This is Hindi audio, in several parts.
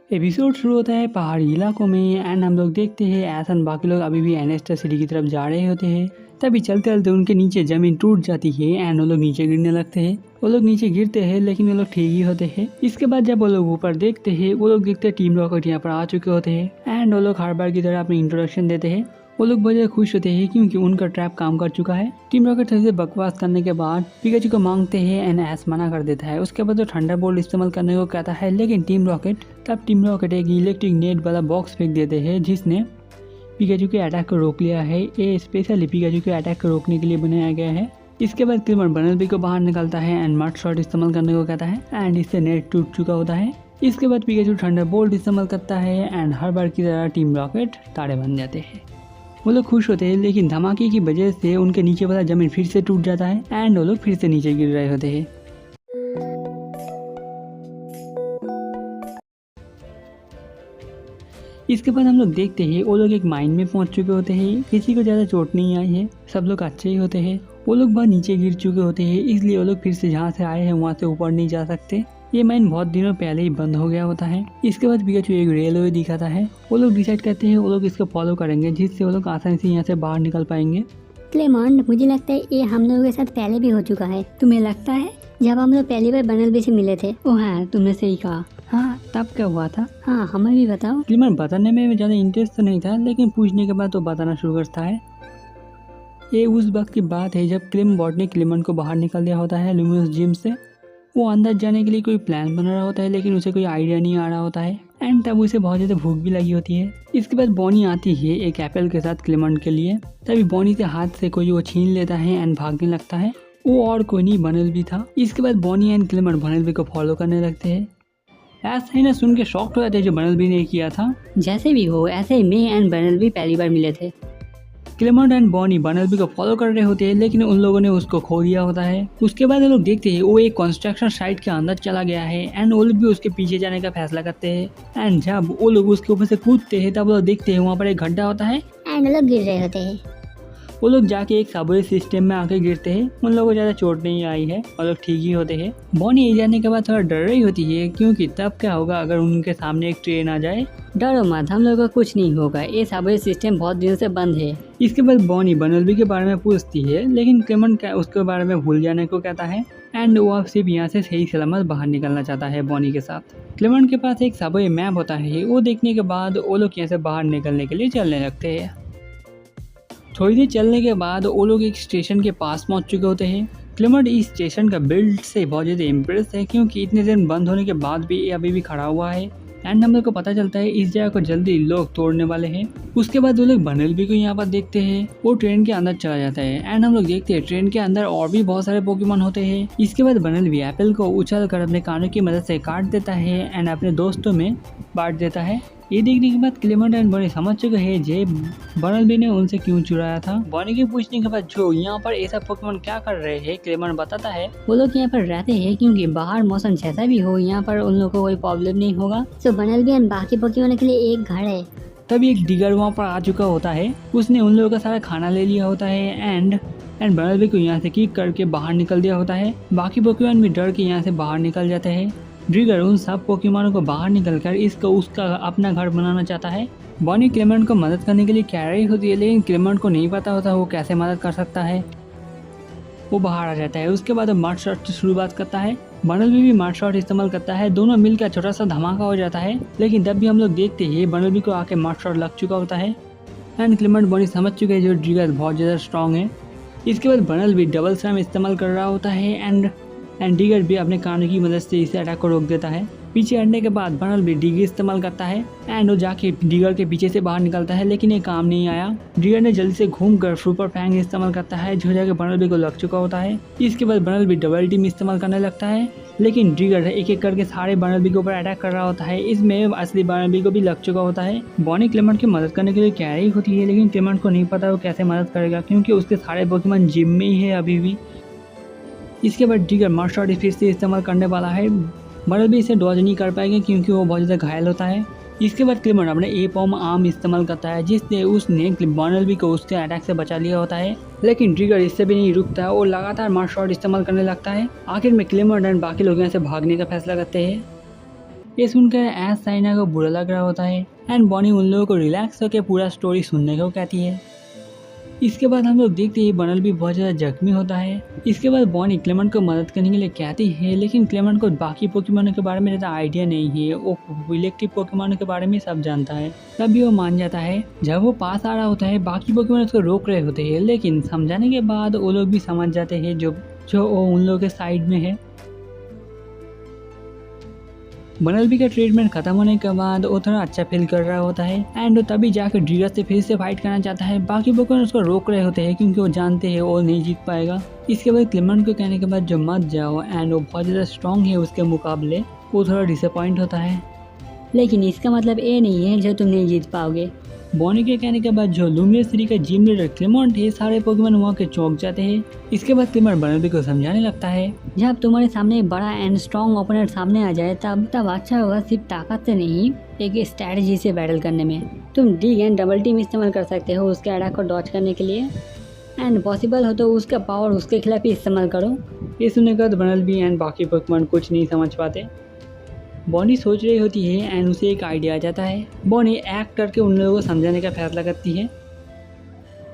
एपिसोड शुरू होता है पहाड़ी इलाकों में एंड हम लोग देखते हैं एसन बाकी लोग अभी भी एनेस्टर सिटी की तरफ जा रहे होते हैं। तभी चलते चलते उनके नीचे जमीन टूट जाती है एंड वो लोग नीचे गिरने लगते हैं। वो लोग नीचे गिरते हैं लेकिन वो लोग ठीक ही होते हैं। इसके बाद जब वो लोग ऊपर देखते हैं वो लोग देखते हैं टीम रॉकेट यहाँ पर आ चुके होते हैं एंड वो लोग हर बार की तरह अपनी इंट्रोडक्शन देते हैं। वो लोग बहुत ज़्यादा खुश होते हैं क्योंकि उनका ट्रैप काम कर चुका है। टीम रॉकेट से बकवास करने के बाद पिकाचू को मांगते हैं एंड एस मना कर देता है। उसके बाद वो थंडर बोल्ट इस्तेमाल करने को कहता है लेकिन टीम रॉकेट एक इलेक्ट्रिक नेट वाला बॉक्स फेंक देते हैं जिसने पिकाचू के अटैक को रोक लिया है। ये स्पेशली पिकाचू के अटैक को रोकने के लिए बनाया गया है। इसके बाद क्लिमर बनेलबी को बाहर निकलता है एंड मड शॉट इस्तेमाल करने को कहता है एंड इससे नेट टूट चुका होता है। इसके बाद पिकाचू थंडर बोल्ट इस्तेमाल करता है एंड हर बार की तरह टीम रॉकेट तारे बन जाते हैं। वो लोग खुश होते हैं लेकिन धमाके की वजह से उनके नीचे वाला जमीन फिर से टूट जाता है एंड वो लोग फिर से नीचे गिर रहे होते हैं। इसके बाद हम लोग देखते हैं वो लोग एक माइन में पहुंच चुके होते हैं। किसी को ज़्यादा चोट नहीं आई है, सब लोग अच्छे ही होते हैं। वो लोग बहुत नीचे गिर चुके होते हैं इसलिए वो लोग फिर से जहाँ से आए हैं वहाँ से ऊपर नहीं जा सकते। ये माइन बहुत दिनों पहले ही बंद हो गया होता है। इसके बाद पिकाचू एक रेलवे दिखाता है। वो लोग डिसाइड करते हैं वो लोग इसको फॉलो करेंगे जिससे वो लोग आसानी से यहाँ से बाहर निकल पाएंगे। क्लेमॉन्ट, मुझे लगता है ये हम लोगों के साथ पहले भी हो चुका है। तुम्हें लगता है? जब हम लोग पहली बार बनेलबी से मिले थे। ओ हाँ, तुमने सही कहा। हाँ, तब क्या हुआ था? हाँ, हमें भी बताओ। क्लिमर बताने में ज़्यादा इंटरेस्ट तो नहीं था लेकिन पूछने के बाद तो बताना शुरू करता है। ये उस वक्त की बात है जब क्लिम बॉट ने क्लिमन को बाहर निकाल दिया होता है लुमिनस जिम से। वो अंदर जाने के लिए कोई प्लान बना रहा होता है लेकिन उसे कोई आइडिया नहीं आ रहा होता है एंड तब उसे बहुत ज़्यादा भूख भी लगी होती है। इसके बाद बॉनी आती है एक एप्पल के साथ क्लिमन के लिए। तभी बॉनी से हाथ से कोई वो छीन लेता है एंड भागने लगता है। वो और कोई नहीं, बनेलबी था। इसके बाद बॉनी एंड क्लिमन बनेलबी को फॉलो करने लगते हैं। ऐसा ही ना सुन के शॉक्ड हो जाते हैं जो बनेलबी ने किया था। जैसे भी हो, ऐसे मैं एंड बनेलबी पहली बार मिले थे। क्लेमंट एंड बॉनी बनेलबी को फॉलो कर रहे होते हैं लेकिन उन लोगों ने उसको खो दिया होता है। उसके बाद वो लोग देखते हैं वो एक कंस्ट्रक्शन साइट के अंदर चला गया है एंड वो लोग भी उसके पीछे जाने का फैसला करते हैं एंड जब वो लोग उसके ऊपर से कूदते हैं तब वो लोग देखते हैं वहाँ पर एक गड्ढा होता है एंड लोग गिर रहे होते हैं। वो लोग जाके एक सबवे सिस्टम में आके गिरते हैं। उन लोगों को ज़्यादा चोट नहीं आई है और लोग ठीक ही होते हैं। बॉनी ये जाने के बाद थोड़ा डर रही होती है क्योंकि तब क्या होगा अगर उनके सामने एक ट्रेन आ जाए। डरो मत, हम लोगों को कुछ नहीं होगा, ये सबवे सिस्टम बहुत दिनों से बंद है। इसके बाद बॉनी बनेलबी के बारे में पूछती है लेकिन क्लेमंट उसके बारे में भूल जाने को कहता है एंड वो अब सिर्फ यहाँ से सही सलामत बाहर निकलना चाहता है बॉनी के साथ। क्लेमंट के पास एक सबवे मैप होता है। वो देखने के बाद वो लोग यहाँ से बाहर निकलने के लिए चलने लगते हैं। थोड़ी देर चलने के बाद वो लोग एक स्टेशन के पास पहुंच चुके होते हैं। क्लेमंट इस स्टेशन का बिल्ड से बहुत ज़्यादा इम्प्रेस है क्योंकि इतने दिन बंद होने के बाद भी ये अभी भी खड़ा हुआ है एंड हम लोग को पता चलता है इस जगह को जल्दी लोग तोड़ने वाले हैं। उसके बाद वो लोग बनेलबी को यहाँ पर देखते हैं। वो ट्रेन के अंदर चला जाता है एंड हम लोग देखते हैं ट्रेन के अंदर और भी बहुत सारे पोकेमॉन होते हैं। इसके बाद बनेलबी एप्पल को उछल कर अपने कानों की मदद से काट देता है एंड अपने दोस्तों में बांट देता है। ये देखने के बाद क्लेमंट एंड बॉनी समझ चुके हैं जे बनेलबी ने उनसे क्यों चुराया था। बॉनी के पूछने के बाद जो यहाँ पर ऐसा पोकेमॉन क्या कर रहे हैं क्लेमंट बताता है वो लोग यहाँ पर रहते हैं क्योंकि बाहर मौसम जैसा भी हो यहाँ पर उन लोगों को कोई प्रॉब्लम नहीं होगा। तो बनेलबी एंड बाकी पोकेमॉन के लिए एक घर है। तभी एक डिगर वहाँ पर आ चुका होता है। उसने उन लोगों का सारा खाना ले लिया होता है एंड बनेलबी को यहाँ से किक करके बाहर निकल दिया होता है। बाकी पोकेमॉन भी डर के यहाँ से बाहर निकल जाते हैं। डिगर उन सब पोकेमॉनों को बाहर निकलकर इसको उसका अपना घर बनाना चाहता है। बॉनी क्लेमंट को मदद करने के लिए कह रही होती है लेकिन क्लेमंट को नहीं पता होता वो कैसे मदद कर सकता है। वो बाहर आ जाता है। उसके बाद मड शॉट से शुरुआत करता है। बनेलबी भी मड शॉट इस्तेमाल करता है। दोनों मिलकर छोटा सा धमाका हो जाता है लेकिन तब भी हम लोग देखते हैं बनेलबी को आके मड शॉट लग चुका होता है एंड क्लेमंट बॉनी समझ चुके हैं जो डिगर बहुत ज़्यादा स्ट्रॉन्ग है। इसके बाद बनेलबी डबल स्लैम इस्तेमाल कर रहा होता है एंड डिगर भी अपने कानों की मदद से इस अटैक को रोक देता है। पीछे हटने के बाद बनेलबी डिगर इस्तेमाल करता है एंड वो जाके डिगर के पीछे से बाहर निकलता है लेकिन ये काम नहीं आया। डिगर ने जल्दी से घूमकर सुपर फैंग इस्तेमाल करता है जो जाके बनेलबी को लग चुका होता है। इसके बाद बनेलबी डबल टीम इस्तेमाल करने लगता है लेकिन डिगर एक एक करके सारे बनेलबी के ऊपर अटैक कर रहा होता है। इसमें असली बनेलबी को भी लग चुका होता है। बॉनी क्लेमंट की मदद करने के लिए कह रही होती है लेकिन क्लेमंट को नहीं पता वो कैसे मदद करेगा क्योंकि उसके सारे पोकेमॉन जिम में ही है अभी भी। इसके बाद डिगर मड शॉट फिर से इस्तेमाल करने वाला है। बनेलबी इसे डॉज नहीं कर पाएंगे क्योंकि वो बहुत ज़्यादा घायल होता है। इसके बाद क्लेमंट अपने ए पॉम आर्म इस्तेमाल करता है जिससे उसने बनेलबी को उसके अटैक से बचा लिया होता है लेकिन डिगर इससे भी नहीं रुकता और लगातार मड शॉट इस्तेमाल करने लगता है। आखिर में क्लेमंट एंड बाकी लोग यहाँ से भागने का फैसला करते हैं। ये सुनकर एस साइना को बुरा लग रहा होता है एंड बॉनी उन लोगों को रिलैक्स होकर पूरा स्टोरी सुनने को कहती है। इसके बाद हम लोग देखते हैं बनल भी बहुत ज़्यादा जख्मी होता है। इसके बाद बॉनी क्लेमेंट को मदद करने के लिए कहती है, लेकिन क्लेमेंट को बाकी पोकेमॉन के बारे में ज़्यादा आइडिया नहीं है। वो इलेक्ट्रिक पोकेमॉन के बारे में सब जानता है, तभी वो मान जाता है। जब वो पास आ रहा होता है बाकी पोकेमॉन उसको रोक रहे होते हैं, लेकिन समझाने के बाद वो लोग भी समझ जाते हैं जो उन लोगों के साइड में है। बनलबी का ट्रीटमेंट खत्म होने के बाद वो थोड़ा अच्छा फील कर रहा होता है एंड तभी जाकर ड्रीगर से फिर से फाइट करना चाहता है। बाकी पोकेमॉन उसको रोक रहे होते हैं क्योंकि वो जानते हैं वो नहीं जीत पाएगा। इसके बाद क्लेमेंट को कहने के बाद जो मत जाओ एंड वो बहुत ज़्यादा स्ट्रॉन्ग है उसके मुकाबले, वो थोड़ा डिसअपॉइंट होता है। लेकिन इसका मतलब ये नहीं है जो तुम नहीं जीत पाओगे। बॉनी के कहने के बाद जो लूमियस सिटी का जिम लीडर क्लेमेंट है, सारे पोकेमॉन वहाँ के चौंक जाते हैं। इसके बाद क्लेमेंट बनलबी को समझाने लगता है, जब तुम्हारे सामने बड़ा एंड स्ट्रॉन्ग ओपोनेंट सामने आ जाए तब अच्छा होगा सिर्फ ताकत से नहीं, एक स्ट्रैटेजी से बैटल करने में। तुम डी एंड डबल टीम इस्तेमाल कर सकते हो उसके अटैक को डॉज करने के लिए, एंड पॉसिबल हो तो उसका पावर उसके खिलाफ ही इस्तेमाल करो। ये सुनने के बाद बनलबी एंड बाकी पोकेमॉन कुछ नहीं समझ पाते। बॉनी सोच रही होती है एंड उसे एक आइडिया आ जाता है। बॉनी एक्ट करके उन लोगों को समझाने का फैसला करती है।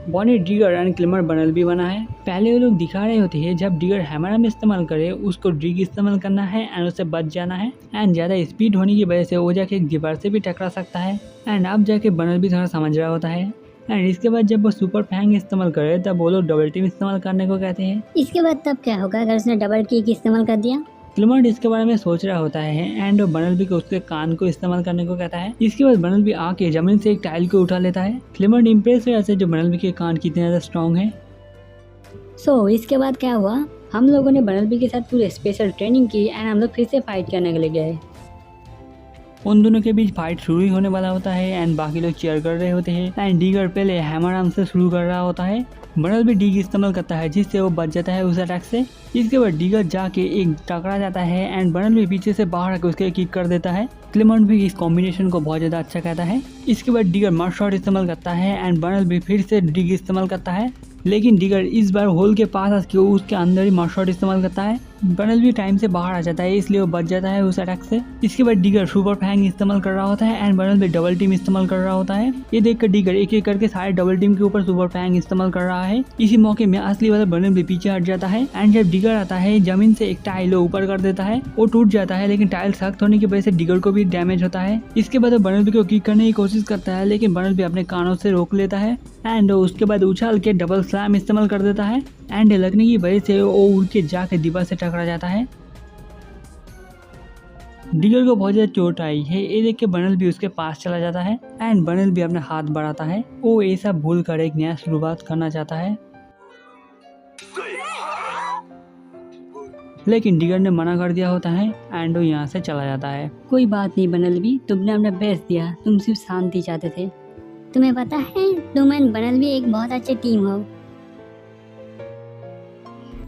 बॉनी डिगर एंड क्लेमेंट बनलबी बना है। पहले वो लोग दिखा रहे होते हैं जब डिगर हैमरम इस्तेमाल करे उसको ड्रिग इस्तेमाल करना है एंड उससे बच जाना है एंड ज़्यादा स्पीड होने की वजह से वो जाके एक दीवार से भी टकरा सकता है। एंड अब जाके बनलबी थोड़ा समझ रहा होता है। एंड इसके बाद जब वो सुपर फैंग इस्तेमाल करे तब वो लोग डबल टीम इस्तेमाल करने को कहते हैं। इसके बाद तब क्या होगा अगर उसने डबल किक इस्तेमाल कर दिया? क्लेमेंट इसके बारे में सोच रहा होता है एंड बनलबी को उसके कान को इस्तेमाल करने को कहता है। इसके बाद बनलबी आके जमीन से एक टाइल को उठा लेता है। क्लेमेंट इम्प्रेस है ऐसे जो बनलबी के कान कितने ज़्यादा स्ट्रॉन्ग है। इसके बाद क्या हुआ? हम लोगों ने बनलबी के साथ पूरी स्पेशल ट्रेनिंग की एंड हम लोग फिर से फाइट करने के लिए गए। उन दोनों के बीच फाइट शुरू ही होने वाला होता है एंड बाकी लोग चीयर कर रहे होते हैं एंड डिगर पहले हैमर आर्म से शुरू कर रहा होता है। बनलबी डिग इस्तेमाल करता है जिससे वो बच जाता है उस अटैक से। इसके बाद डिगर जाके एक टकरा जाता है एंड बनलबी पीछे से बाहर आकर उसके किक कर देता है। क्लेमेंट भी इस कॉम्बिनेशन को बहुत ज़्यादा अच्छा कहता है। इसके बाद डिगर मड शॉट इस्तेमाल करता है एंड बनलबी फिर से डिग इस्तेमाल करता है, लेकिन डिगर इस बार होल के पास आके उसके अंदर ही मड शॉट इस्तेमाल करता है। बनलबी टाइम से बाहर आ जाता है इसलिए वो बच जाता है उस अटैक से। इसके बाद डिगर सुपर फैंग इस्तेमाल कर रहा होता है एंड बनलबी डबल टीम इस्तेमाल कर रहा होता है। ये देखकर डिगर एक एक करके सारे डबल टीम के ऊपर सुपर फैंग इस्तेमाल कर रहा है। इसी मौके में असली वाला बनलबी पीछे हट जाता है एंड जब डिगर आता है जमीन से एक टाइल ऊपर कर देता है। वो टूट जाता है लेकिन टाइल सख्त होने की वजह से डिगर को भी डैमेज होता है। इसके बाद वो बनलबी को किक करने की कोशिश करता है लेकिन बनलबी अपने कानों से रोक लेता है एंड उसके बाद उछाल के डबल स्लैम इस्तेमाल कर देता है एंड लगने की वजह से वो उड़ के जाके दीवार से टकरा जाता है। डिगर को बहुत ज़्यादा चोट आई है। ये देख के बनलबी उसके पास चला जाता है एंड बनलबी अपना हाथ बढ़ाता है। वो ऐसा भूल कर एक नया शुरुआत करना चाहता है, लेकिन डिगर ने मना कर दिया होता है एंड वो यहाँ से चला जाता है। कोई बात नहीं बनलबी, तुमने अपना बेस्ट दिया, तुम सिर्फ शांति चाहते थे। तुम्हें पता है तुम एंड बनलबी एक बहुत अच्छी टीम हो।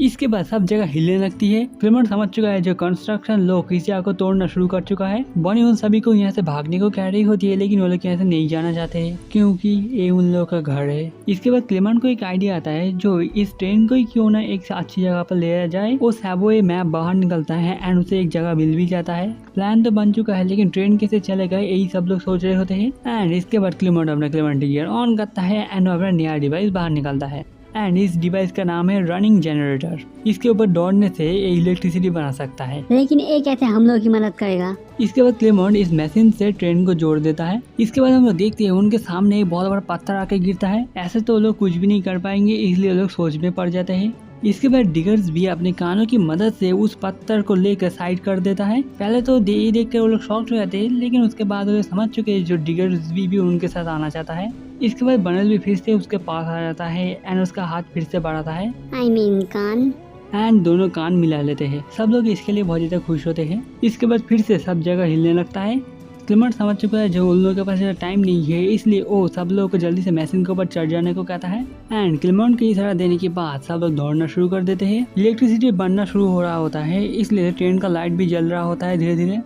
इसके बाद सब जगह हिलने लगती है। क्लेमेंट समझ चुका है जो कंस्ट्रक्शन लोग किसी आग को तोड़ना शुरू कर चुका है। बॉनी उन सभी को यहाँ से भागने को कह रही होती है लेकिन वो लोग यहाँ से नहीं जाना चाहते हैं क्योंकि ये उन लोगों का घर है। इसके बाद क्लेमेंट को एक आइडिया आता है जो इस ट्रेन को ही क्यों ना एक अच्छी जगह पर ले जाए। वो सबवे मैप बाहर निकलता है एंड उसे एक जगह मिल भी जाता है। प्लान तो बन चुका है लेकिन ट्रेन कैसे चलेगा यही सब लोग सोच रहे होते हैं एंड इसके बाद क्लेमेंट अपना क्लेमेंट गियर ऑन करता है एंड अपना नया डिवाइस बाहर निकलता है एंड इस डिवाइस का नाम है रनिंग जनरेटर। इसके ऊपर दौड़ने से ये इलेक्ट्रिसिटी बना सकता है। लेकिन ये कैसे हम लोग की मदद करेगा? इसके बाद क्लेमेंट इस मशीन से ट्रेन को जोड़ देता है। इसके बाद हम लोग देखते हैं उनके सामने एक बहुत बड़ा पत्थर आके गिरता है। ऐसे तो लोग कुछ भी नहीं कर पाएंगे इसलिए लोग सोच में पड़ जाते हैं। इसके बाद डिगर्स भी अपने कानों की मदद से उस पत्थर को लेकर साइड कर देता है। पहले तो देख कर वो लोग शॉक्ड हो जाते हैं लेकिन उसके बाद वो समझ चुके हैं जो डिगर्स भी उनके साथ आना चाहता है। इसके बाद बनलबी फिर से उसके पास आ जाता है एंड उसका हाथ फिर से बढ़ाता है कान एंड दोनों कान मिला लेते हैं। सब लोग इसके लिए बहुत ज़्यादा खुश होते हैं। इसके बाद फिर से सब जगह हिलने लगता है। क्लेमेंट समझ चुका है जो उन लोगों के पास ज़्यादा टाइम नहीं है इसलिए वो सब लोगों को जल्दी से मशीन के ऊपर चढ़ जाने को कहता है एंड क्लेमेंट की इशारा देने के बाद सब लोग दौड़ना शुरू कर देते हैं। इलेक्ट्रिसिटी बनना शुरू हो रहा होता है इसलिए ट्रेन का लाइट भी जल रहा होता है धीरे धीरे।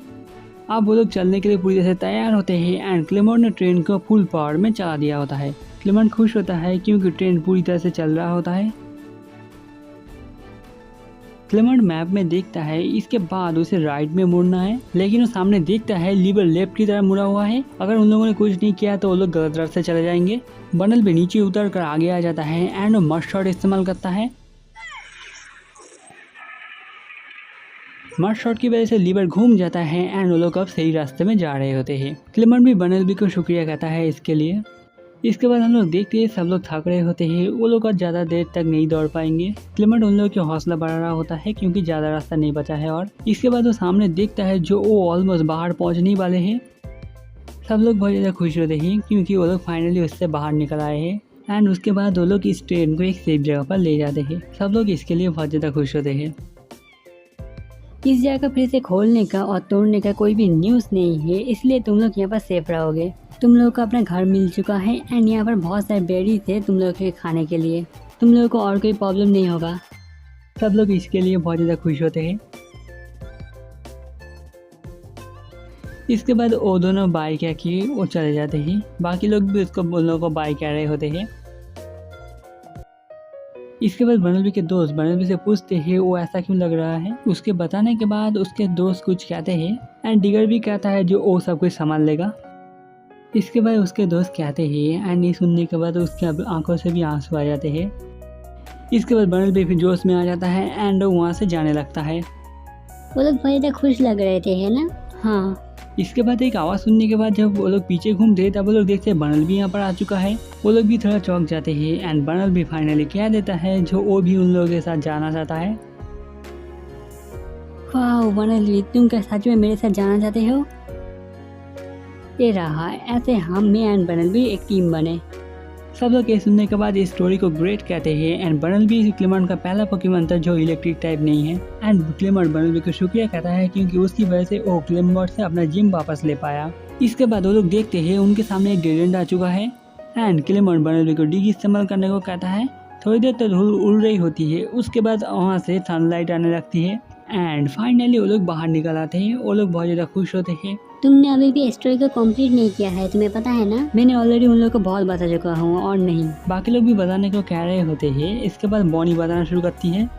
अब वो लोग चलने के लिए पूरी तरह से तैयार होते हैं एंड क्लेमेंट ने ट्रेन को फुल पावर में चला दिया होता है। क्लेमेंट खुश होता है क्योंकि ट्रेन पूरी तरह से चल रहा होता है। क्लेमेंट मैप में देखता है, इसके बाद उसे राइट में मुड़ना है, लेकिन वो सामने देखता है लीवर लेफ्ट की तरफ मुड़ा हुआ है। अगर उन लोगों ने कुछ नहीं किया तो वो लोग गलत रास्ते चले जाएंगे। बंडल भी नीचे उतर कर आगे आ जाता है एंड वो मस्ट शॉट इस्तेमाल करता है। मस्ट शॉट की वजह से लीवर घूम जाता है एंड वो लोग अब सही रास्ते में जा रहे होते हैं। क्लेमेंट भी बंडल को शुक्रिया कहता है इसके लिए। इसके बाद हम लोग देखते हैं सब लोग थक रहे होते हैं, वो लोग आज ज़्यादा देर तक नहीं दौड़ पाएंगे। क्लेमेंट उन लोगों की हौसला बढ़ा रहा होता है क्योंकि ज़्यादा रास्ता नहीं बचा है। और इसके बाद वो सामने देखता है जो वो ऑलमोस्ट बाहर पहुंचने वाले हैं। सब लोग बहुत ज़्यादा खुश होते हैं क्योंकि वो लोग फाइनली उससे बाहर निकल आए हैं एंड उसके बाद वो लोग इस ट्रेन को एक सेफ जगह पर ले जाते हैं। सब लोग इसके लिए बहुत ज़्यादा खुश होते हैं। इस जगह फिर से खोलने का और तोड़ने का कोई भी न्यूज़ नहीं है, इसलिए तुम लोग यहाँ पर सेफ रहोगे। तुम लोगों को अपना घर मिल चुका है एंड यहाँ पर बहुत सारे बेरीज थे तुम लोगों के खाने के लिए। तुम लोगों को और कोई प्रॉब्लम नहीं होगा। सब लोग इसके लिए बहुत ज़्यादा खुश होते हैं। इसके बाद वो दोनों बाय क्या किए वो चले जाते हैं। बाकी लोग भी उसको उन लोगों को बाय कह रहे होते हैं। इसके बाद बर्नलबी के दोस्त बर्नलबी से पूछते हैं वो ऐसा क्यों लग रहा है। उसके बताने के बाद उसके दोस्त कुछ कहते हैं एंड डिगर भी कहता है जो वो सब कुछ संभाल लेगा। इसके बाद उसके दोस्त कहते हैं एंड ये सुनने के बाद उसके आंखों से भी आंसू आ जाते हैं। इसके बाद बर्नलबी फिर जोश में आ जाता है एंड वहाँ से जाने लगता है। वो लोग बहुत ज़्यादा खुश लग रहे थे, है ना? हाँ। इसके बाद एक आवाज़ सुनने के बाद जब वो लोग पीछे घूमते तब वो लोग देखते हैं बर्नलबी यहाँ पर आ चुका है। वो लोग भी थोड़ा चौंक जाते हैं एंड बर्नलबी फाइनली कह देता है जो वो भी उन लोगों के साथ जाना चाहता है। वाह बर्नलबी, तुम क्या सच में मेरे साथ जाना चाहते हो? ये रहा, ऐसे हम मैं एंड बर्नलबी एक टीम बने। सब लोग ये सुनने के बाद इस स्टोरी को ग्रेट कहते हैं एंड बर्नलबी क्लेमेंट का पहला पोकेमॉन था जो इलेक्ट्रिक टाइप नहीं है एंड क्लेमेंट बर्नलबी को शुक्रिया कहता है क्योंकि उसकी वजह से वो क्लेमेंट से अपना जिम वापस ले पाया। इसके बाद वो लोग देखते हैं उनके सामने एक डेड एंड आ चुका है एंड क्लेमेंट बर्नलबी को डिग इस्तेमाल करने को कहता है। थोड़ी देर तक धूल उड़ रही होती है, उसके बाद वहाँ से सनलाइट आने लगती है एंड फाइनली वो लोग बाहर निकल आते हैं। वो लोग बहुत ज़्यादा खुश होते हैं। तुमने अभी भी स्टोरी को कंप्लीट नहीं किया है, तुम्हें पता है ना? मैंने ऑलरेडी उन लोगों को बहुत बता चुका हूँ और नहीं। बाकी लोग भी बताने को कह रहे होते हैं। इसके बाद बॉनी बताना शुरू करती है।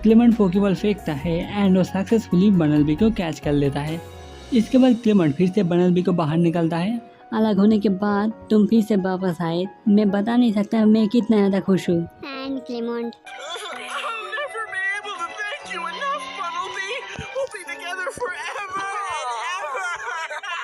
क्लेमेंट पोकेबॉल फेंकता है एंड वो सक्सेसफुली बर्नलबी को कैच कर लेता है। इसके बाद क्लेमेंट फिर से बर्नलबी को बाहर निकलता है। अलग होने के बाद तुम फिर से वापस आए, मैं बता नहीं सकता मैं कितना ज़्यादा खुश हूँ। And Clement. I'll never be able to thank you enough, Bumblebee. We'll be together forever and ever.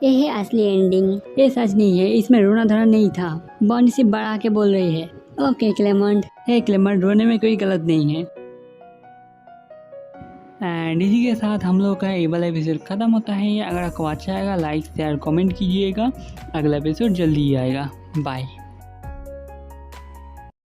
ये है असली एंडिंग। ये सच नहीं है, इसमें रोना धोना नहीं था। बॉनी सिर्फ बढ़ा के बोल रही है। Okay Clement. हे क्लेमेंट, रोने में कोई गलत नहीं है। एंड इसी के साथ हम लोग का ये वाला एपिसोड खत्म होता है। अगर आपको अच्छा आएगा लाइक शेयर कमेंट कीजिएगा। अगला एपिसोड जल्दी ही आएगा। बाय।